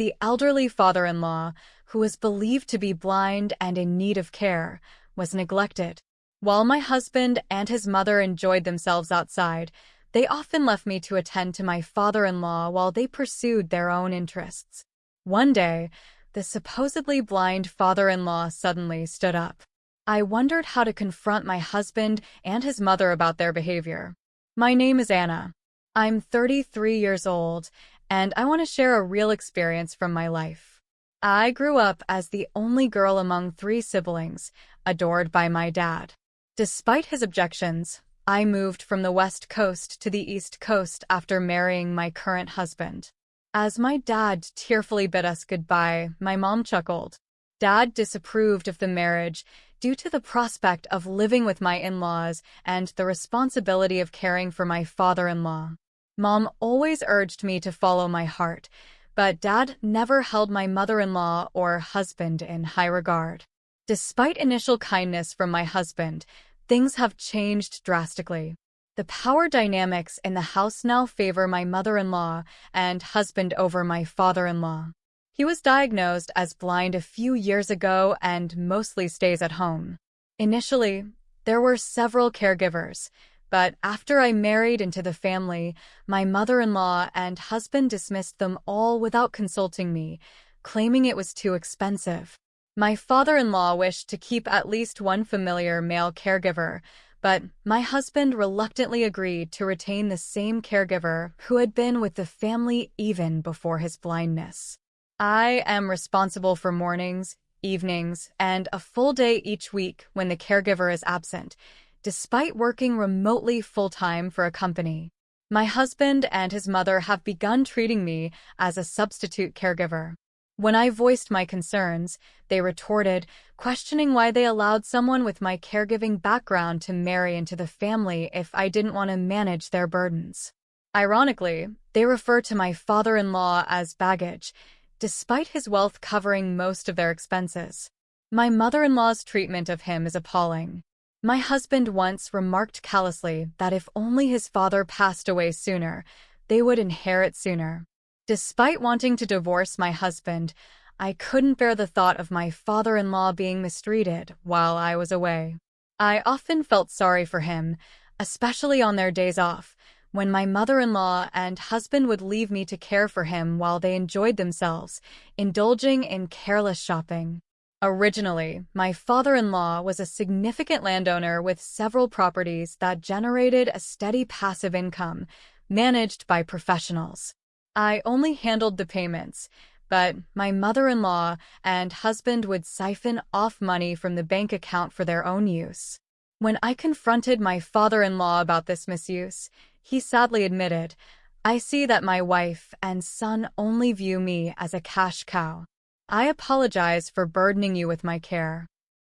the elderly father-in-law, who was believed to be blind and in need of care, was neglected. While my husband and his mother enjoyed themselves outside, they often left me to attend to my father-in-law while they pursued their own interests. One day, the supposedly blind father-in-law suddenly stood up. I wondered how to confront my husband and his mother about their behavior. My name is Anna. I'm 33 years old, and I want to share a real experience from my life. I grew up as the only girl among 3 siblings, adored by my dad. Despite his objections, I moved from the West Coast to the East Coast after marrying my current husband. As my dad tearfully bid us goodbye, my mom chuckled. Dad disapproved of the marriage due to the prospect of living with my in-laws and the responsibility of caring for my father-in-law. Mom always urged me to follow my heart, but Dad never held my mother-in-law or husband in high regard. Despite initial kindness from my husband, things have changed drastically. The power dynamics in the house now favor my mother-in-law and husband over my father-in-law. He was diagnosed as blind a few years ago and mostly stays at home. Initially, there were several caregivers, but after I married into the family, my mother-in-law and husband dismissed them all without consulting me, claiming it was too expensive. My father-in-law wished to keep at least one familiar male caregiver, but my husband reluctantly agreed to retain the same caregiver who had been with the family even before his blindness. I am responsible for mornings, evenings, and a full day each week when the caregiver is absent, despite working remotely full-time for a company. My husband and his mother have begun treating me as a substitute caregiver. When I voiced my concerns, they retorted, questioning why they allowed someone with my caregiving background to marry into the family if I didn't want to manage their burdens. Ironically, they refer to my father-in-law as baggage, despite his wealth covering most of their expenses. My mother-in-law's treatment of him is appalling. My husband once remarked callously that if only his father passed away sooner, they would inherit sooner. Despite wanting to divorce my husband, I couldn't bear the thought of my father-in-law being mistreated while I was away. I often felt sorry for him, especially on their days off, when my mother-in-law and husband would leave me to care for him while they enjoyed themselves, indulging in careless shopping. Originally, my father-in-law was a significant landowner with several properties that generated a steady passive income, managed by professionals. I only handled the payments, but my mother-in-law and husband would siphon off money from the bank account for their own use. When I confronted my father-in-law about this misuse, he sadly admitted, "I see that my wife and son only view me as a cash cow. I apologize for burdening you with my care."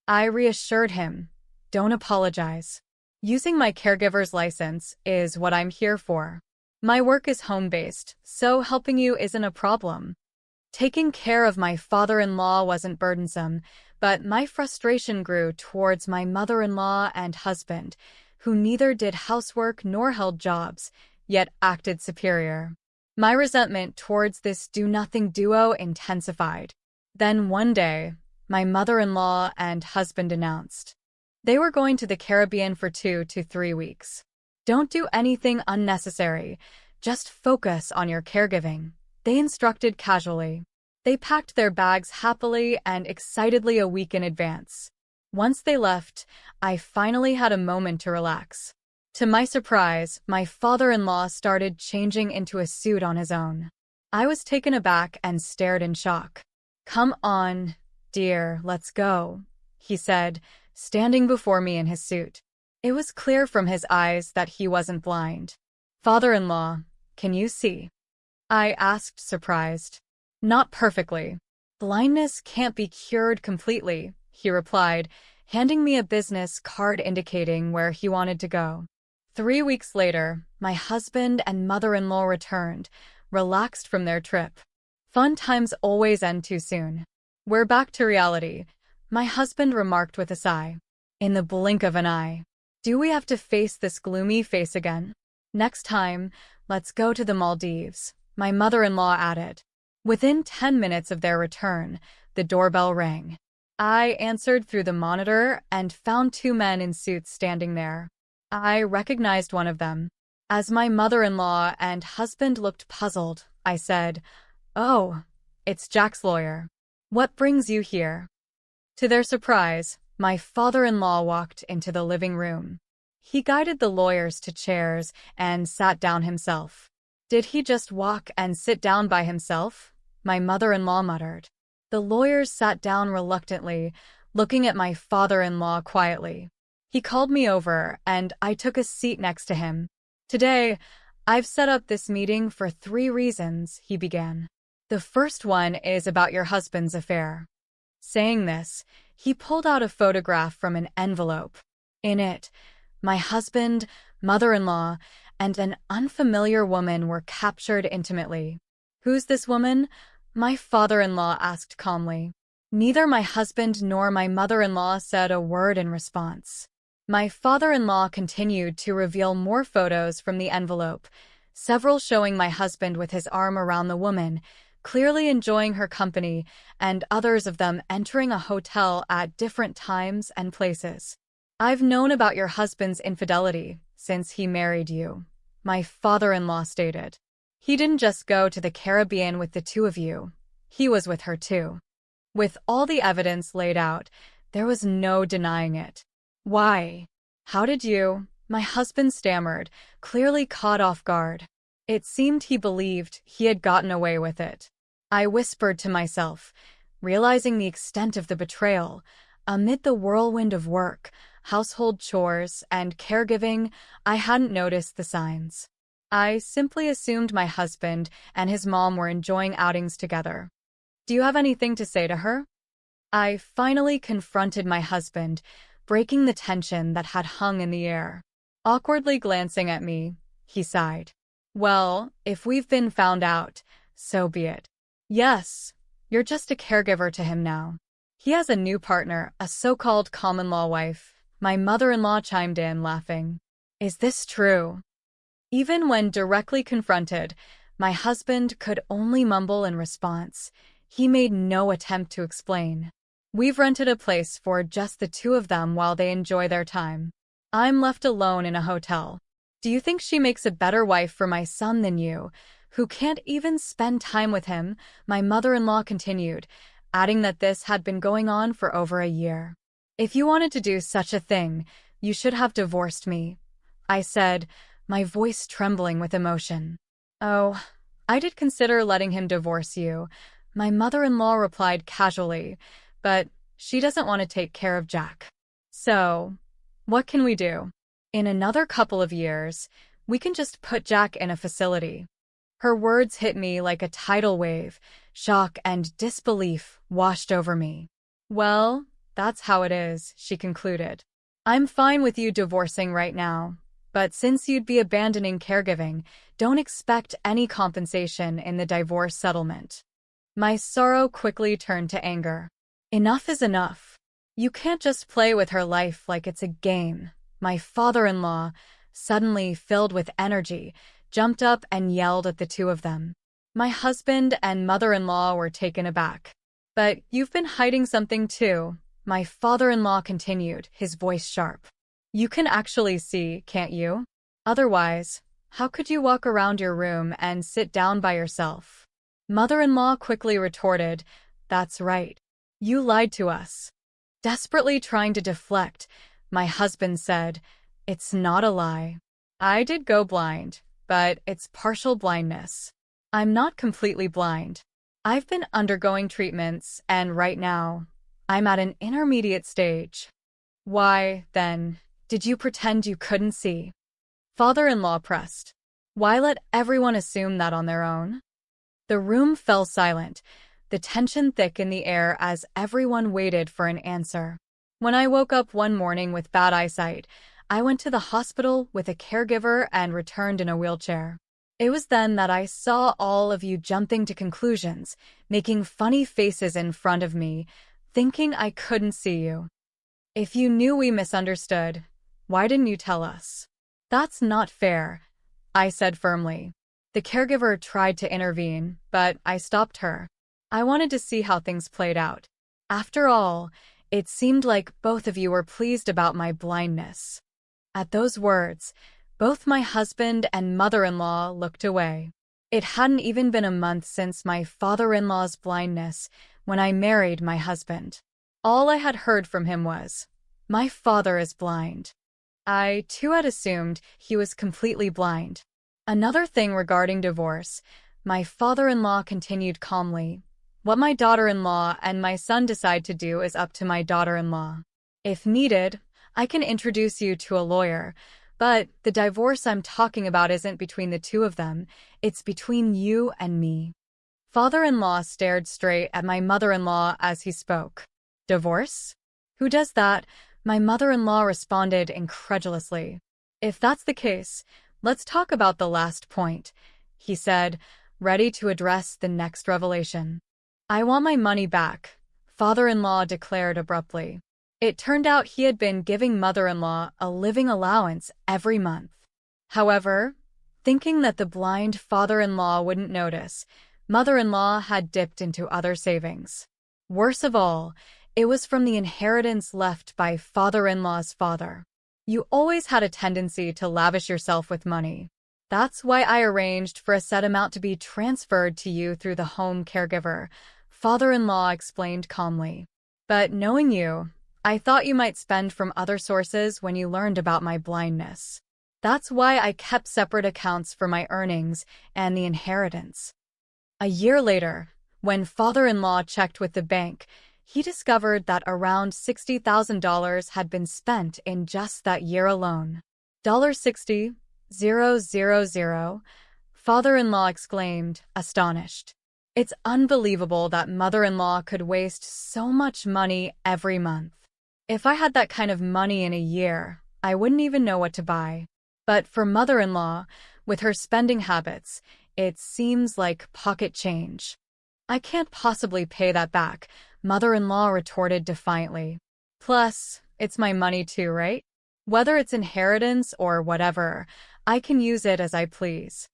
I reassured him, "Don't apologize. Using my caregiver's license is what I'm here for. My work is home-based, so helping you isn't a problem." Taking care of my father-in-law wasn't burdensome, but my frustration grew towards my mother-in-law and husband, who neither did housework nor held jobs, yet acted superior. My resentment towards this do-nothing duo intensified. Then one day, my mother-in-law and husband announced they were going to the Caribbean for 2 to 3 weeks. "Don't do anything unnecessary, just focus on your caregiving," they instructed casually. They packed their bags happily and excitedly a week in advance. Once they left, I finally had a moment to relax. To my surprise, my father-in-law started changing into a suit on his own. I was taken aback and stared in shock. "Come on, dear, let's go," he said, standing before me in his suit. It was clear from his eyes that he wasn't blind. "Father-in-law, can you see?" I asked, surprised. "Not perfectly. Blindness can't be cured completely," he replied, handing me a business card indicating where he wanted to go. 3 weeks later, my husband and mother-in-law returned, relaxed from their trip. Fun times always end too soon. "We're back to reality," my husband remarked with a sigh. "In the blink of an eye. Do we have to face this gloomy face again?" "Next time, let's go to the Maldives," my mother-in-law added. Within 10 minutes of their return, the doorbell rang. I answered through the monitor and found two men in suits standing there. I recognized one of them. As my mother-in-law and husband looked puzzled, I said, "Oh, it's Jack's lawyer. What brings you here?" To their surprise, my father-in-law walked into the living room. He guided the lawyers to chairs and sat down himself. "Did he just walk and sit down by himself?" my mother-in-law muttered. The lawyers sat down reluctantly, looking at my father-in-law quietly. He called me over, and I took a seat next to him. "Today, I've set up this meeting for 3 reasons," he began. "The first one is about your husband's affair." Saying this, he pulled out a photograph from an envelope. In it, my husband, mother-in-law, and an unfamiliar woman were captured intimately. "Who's this woman?" my father-in-law asked calmly. Neither my husband nor my mother-in-law said a word in response. My father-in-law continued to reveal more photos from the envelope, several showing my husband with his arm around the woman, clearly enjoying her company, and others of them entering a hotel at different times and places. "I've known about your husband's infidelity since he married you," my father-in-law stated. "He didn't just go to the Caribbean with the two of you. He was with her too." With all the evidence laid out, there was no denying it. "Why? How did you?" my husband stammered, clearly caught off guard. It seemed he believed he had gotten away with it. I whispered to myself, realizing the extent of the betrayal. Amid the whirlwind of work, household chores, and caregiving, I hadn't noticed the signs. I simply assumed my husband and his mom were enjoying outings together. "Do you have anything to say to her?" I finally confronted my husband, breaking the tension that had hung in the air. Awkwardly glancing at me, he sighed. "Well, if we've been found out, so be it. Yes, you're just a caregiver to him now. He has a new partner, a so-called common-law wife," my mother-in-law chimed in, laughing. "Is this true?" Even when directly confronted, my husband could only mumble in response. He made no attempt to explain. "We've rented a place for just the two of them while they enjoy their time. I'm left alone in a hotel. Do you think she makes a better wife for my son than you, who can't even spend time with him?" my mother-in-law continued, adding that this had been going on for over a year. "If you wanted to do such a thing, you should have divorced me," I said, my voice trembling with emotion. "Oh, I did consider letting him divorce you," my mother-in-law replied casually, "but she doesn't want to take care of Jack. So, what can we do? In another couple of years, we can just put Jack in a facility." Her words hit me like a tidal wave. Shock and disbelief washed over me. "Well, that's how it is," she concluded. "I'm fine with you divorcing right now. But since you'd be abandoning caregiving, don't expect any compensation in the divorce settlement." My sorrow quickly turned to anger. Enough is enough. You can't just play with her life like it's a game. My father-in-law, suddenly filled with energy, jumped up and yelled at the two of them. My husband and mother-in-law were taken aback. "But you've been hiding something too," my father-in-law continued, his voice sharp. "You can actually see, can't you? Otherwise, how could you walk around your room and sit down by yourself?" Mother-in-law quickly retorted, "That's right. You lied to us." Desperately trying to deflect, my husband said, "It's not a lie. I did go blind, but it's partial blindness. I'm not completely blind. I've been undergoing treatments, and right now, I'm at an intermediate stage." "Why, then, did you pretend you couldn't see?" Father-in-law pressed. "Why let everyone assume that on their own?" The room fell silent, the tension thick in the air as everyone waited for an answer. When I woke up one morning with bad eyesight, I went to the hospital with a caregiver and returned in a wheelchair. It was then that I saw all of you jumping to conclusions, making funny faces in front of me, thinking I couldn't see you. If you knew we misunderstood, why didn't you tell us? "That's not fair," I said firmly. The caregiver tried to intervene, but I stopped her. I wanted to see how things played out. After all, it seemed like both of you were pleased about my blindness. At those words, both my husband and mother-in-law looked away. It hadn't even been a month since my father-in-law's blindness when I married my husband. All I had heard from him was, "My father is blind." I, too, had assumed he was completely blind. Another thing regarding divorce, my father-in-law continued calmly. "What my daughter-in-law and my son decide to do is up to my daughter-in-law. If needed, I can introduce you to a lawyer, but the divorce I'm talking about isn't between the two of them, it's between you and me." Father-in-law stared straight at my mother-in-law as he spoke. "Divorce? Who does that?" My mother-in-law responded incredulously. "If that's the case, let's talk about the last point," he said, ready to address the next revelation. "I want my money back," father-in-law declared abruptly. It turned out he had been giving mother-in-law a living allowance every month. However, thinking that the blind father-in-law wouldn't notice, mother-in-law had dipped into other savings. Worst of all, it was from the inheritance left by father-in-law's father. "You always had a tendency to lavish yourself with money. That's why I arranged for a set amount to be transferred to you through the home caregiver," father-in-law explained calmly. "But knowing you, I thought you might spend from other sources when you learned about my blindness. That's why I kept separate accounts for my earnings and the inheritance." A year later, when father-in-law checked with the bank, he discovered that around $60,000 had been spent in just that year alone. $60,000, father-in-law exclaimed, astonished. It's unbelievable that mother-in-law could waste so much money every month. If I had that kind of money in a year, I wouldn't even know what to buy. But for mother-in-law, with her spending habits, it seems like pocket change. "I can't possibly pay that back," mother-in-law retorted defiantly. "Plus, it's my money too, right? Whether it's inheritance or whatever, I can use it as I please."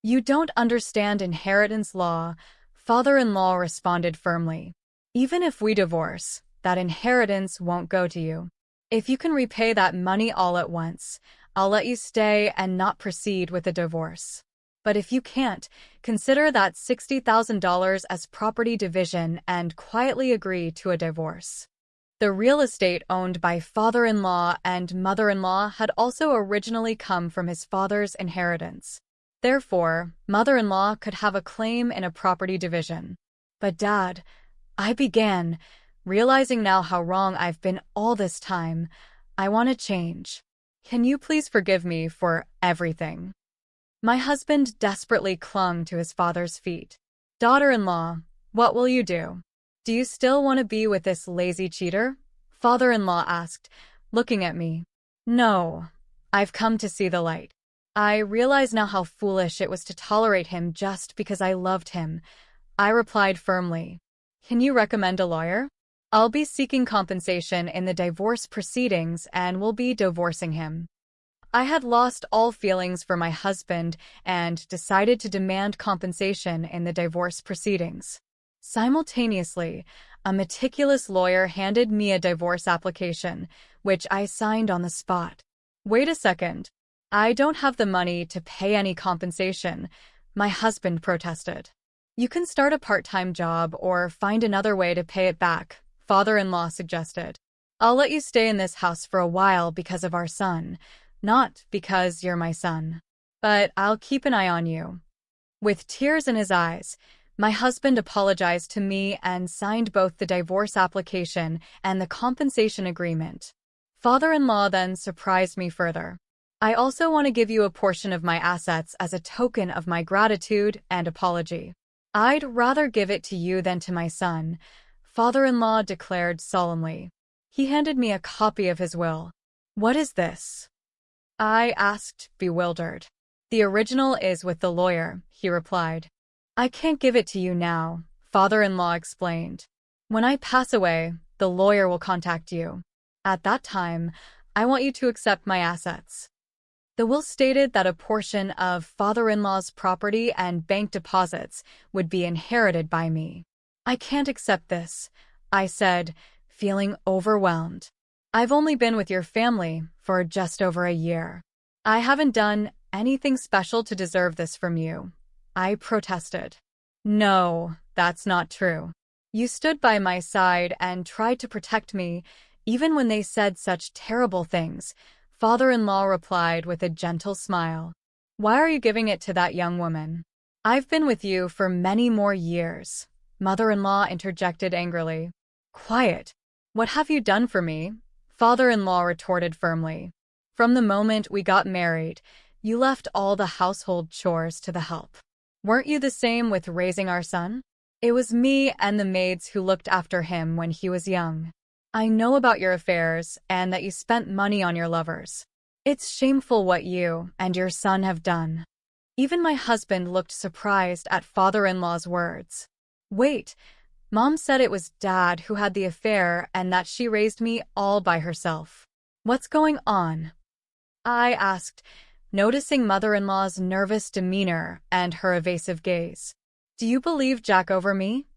"You don't understand inheritance law," father-in-law responded firmly. "Even if we divorce, that inheritance won't go to you. If you can repay that money all at once, I'll let you stay and not proceed with the divorce. But if you can't, consider that $60,000 as property division and quietly agree to a divorce." The real estate owned by father-in-law and mother-in-law had also originally come from his father's inheritance. Therefore, mother-in-law could have a claim in a property division. "But Dad," I began, realizing now how wrong I've been all this time, "I want to change. Can you please forgive me for everything?" My husband desperately clung to his father's feet. "Daughter-in-law, what will you do? Do you still want to be with this lazy cheater?" father-in-law asked, looking at me. "No, I've come to see the light. I realize now how foolish it was to tolerate him just because I loved him," I replied firmly. "Can you recommend a lawyer? I'll be seeking compensation in the divorce proceedings and will be divorcing him." I had lost all feelings for my husband and decided to demand compensation in the divorce proceedings. Simultaneously, a meticulous lawyer handed me a divorce application, which I signed on the spot. "Wait a second. I don't have the money to pay any compensation," my husband protested. "You can start a part-time job or find another way to pay it back," father-in-law suggested. "I'll let you stay in this house for a while because of our son, not because you're my son. But I'll keep an eye on you." With tears in his eyes, my husband apologized to me and signed both the divorce application and the compensation agreement. Father-in-law then surprised me further. "I also want to give you a portion of my assets as a token of my gratitude and apology." "I'd rather give it to you than to my son," father-in-law declared solemnly. He handed me a copy of his will. "What is this?" I asked, bewildered. "The original is with the lawyer," he replied. "I can't give it to you now," father-in-law explained. "When I pass away, the lawyer will contact you. At that time, I want you to accept my assets." The will stated that a portion of father-in-law's property and bank deposits would be inherited by me. I can't accept this, I said, feeling overwhelmed. I've only been with your family for just over a year. I haven't done anything special to deserve this from you, I protested. No, that's not true. You stood by my side and tried to protect me, even when they said such terrible things, father-in-law replied with a gentle smile. Why are you giving it to that young woman? I've been with you for many more years, mother-in-law interjected angrily. Quiet. What have you done for me? Father-in-law retorted firmly. From the moment we got married, you left all the household chores to the help. Weren't you the same with raising our son? It was me and the maids who looked after him when he was young. I know about your affairs and that you spent money on your lovers. It's shameful what you and your son have done. Even my husband looked surprised at father-in-law's words. Wait, Mom said it was Dad who had the affair and that she raised me all by herself. What's going on? I asked, noticing mother-in-law's nervous demeanor and her evasive gaze. Do you believe Jack over me?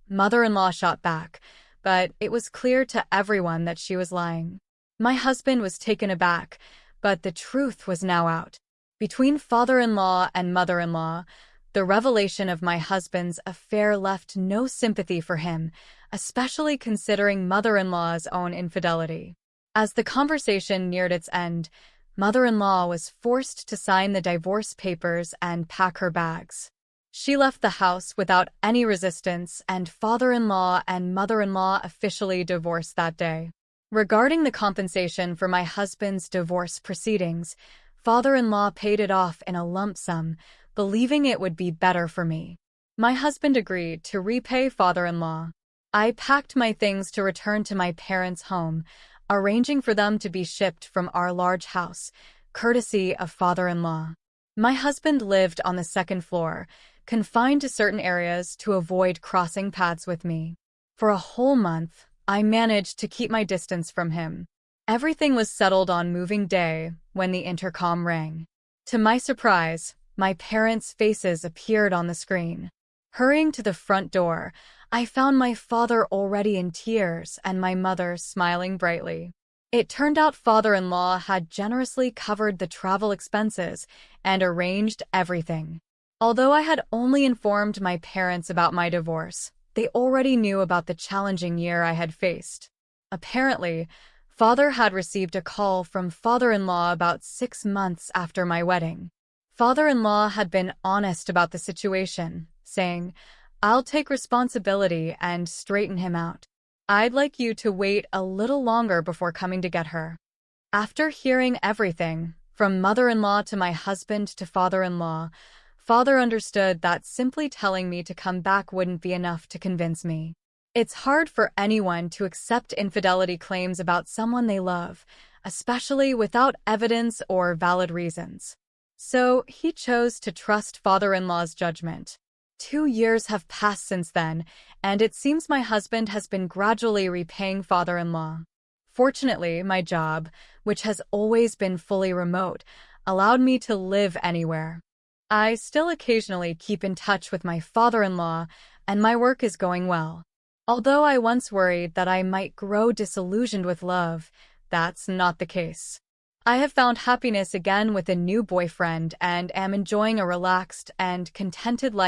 Mother-in-law shot back, but it was clear to everyone that she was lying. My husband was taken aback, but the truth was now out. Between father-in-law and mother-in-law, the revelation of my husband's affair left no sympathy for him, especially considering mother-in-law's own infidelity. As the conversation neared its end, mother-in-law was forced to sign the divorce papers and pack her bags. She left the house without any resistance, and father-in-law and mother-in-law officially divorced that day. Regarding the compensation for my husband's divorce proceedings, father-in-law paid it off in a lump sum, believing it would be better for me. My husband agreed to repay father-in-law. I packed my things to return to my parents' home, arranging for them to be shipped from our large house, courtesy of father-in-law. My husband lived on the second floor, confined to certain areas to avoid crossing paths with me. For a whole month, I managed to keep my distance from him. Everything was settled on moving day when the intercom rang. To my surprise, my parents' faces appeared on the screen. Hurrying to the front door, I found my father already in tears and my mother smiling brightly. It turned out father-in-law had generously covered the travel expenses and arranged everything. Although I had only informed my parents about my divorce, they already knew about the challenging year I had faced. Apparently, father had received a call from father-in-law about 6 months after my wedding. Father-in-law had been honest about the situation, saying, I'll take responsibility and straighten him out. I'd like you to wait a little longer before coming to get her. After hearing everything, from mother-in-law to my husband to father-in-law, father understood that simply telling me to come back wouldn't be enough to convince me. It's hard for anyone to accept infidelity claims about someone they love, especially without evidence or valid reasons. So he chose to trust father-in-law's judgment. 2 years have passed since then, and it seems my husband has been gradually repaying father-in-law. Fortunately, my job, which has always been fully remote, allowed me to live anywhere. I still occasionally keep in touch with my father-in-law, and my work is going well. Although I once worried that I might grow disillusioned with love, that's not the case. I have found happiness again with a new boyfriend and am enjoying a relaxed and contented life.